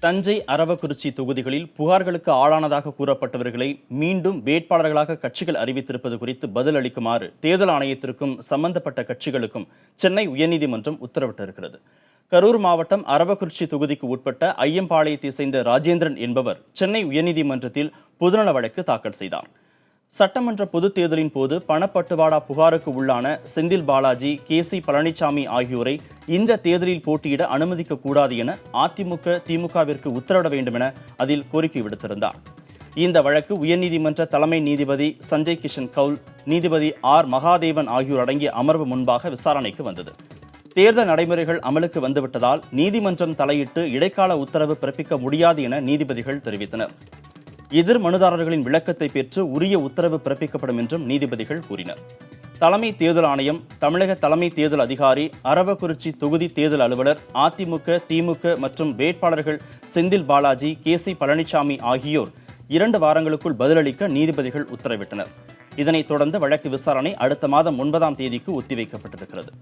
தஞ்சை, அரவக்குறிச்சி தொகுதிகளில் புகார்களுக்கு ஆளானதாக கூறப்பட்டவர்களை மீண்டும் வேட்பாளர்களாக கட்சிகள் அறிவித்திருப்பது குறித்து பதில் அளிக்குமாறு தேர்தல் ஆணையத்திற்கும் சம்பந்தப்பட்ட கட்சிகளுக்கும் சென்னை உயர்நீதிமன்றம் உத்தரவிட்டிருக்கிறது. கரூர் மாவட்டம் அரவக்குறிச்சி தொகுதிக்கு உட்பட்ட ஐயம்பாளையத்தை சேர்ந்த ராஜேந்திரன் என்பவர் சென்னை உயர்நீதிமன்றத்தில் பொதுநல வழக்கு தாக்கல் செய்தார். சட்டமன்ற பொதுத் தேர்தலின் போது பணப்பட்டுவாடா புகாருக்கு உள்ளான செந்தில் பாலாஜி, KC பழனிசாமி ஆகியோரை இந்த தேர்தலில் போட்டியிட அனுமதிக்க கூடாது என அதிமுக, திமுகவிற்கு உத்தரவிட வேண்டும் என அதில் கோரிக்கை விடுத்திருந்தார். இந்த வழக்கு உயர்நீதிமன்ற தலைமை நீதிபதி சஞ்சய் கிஷன் கவுல், நீதிபதி R மகாதேவன் ஆகியோர் அடங்கிய அமர்வு முன்பாக விசாரணைக்கு வந்தது. தேர்தல் நடைமுறைகள் அமலுக்கு வந்துவிட்டதால் நீதிமன்றம் தலையிட்டு இடைக்கால உத்தரவு பிறப்பிக்க முடியாது என நீதிபதிகள் தெரிவித்தனர். எதிர் மனுதாரர்களின் விளக்கத்தை பெற்று உரிய உத்தரவு பிறப்பிக்கப்படும் என்றும் நீதிபதிகள் கூறினர். தலைமை தேர்தல் ஆணையம், தமிழக தலைமை தேர்தல் அதிகாரி, அரவக்குறிச்சி தொகுதி தேர்தல் அலுவலர், அதிமுக, திமுக மற்றும் வேட்பாளர்கள் செந்தில் பாலாஜி, KC பழனிசாமி ஆகியோர் 2 வாரங்களுக்குள் பதிலளிக்க நீதிபதிகள் உத்தரவிட்டனர். இதனைத் தொடர்ந்து வழக்கு விசாரணை அடுத்த மாதம் 9ஆம் தேதிக்கு ஒத்திவைக்கப்பட்டிருக்கிறது.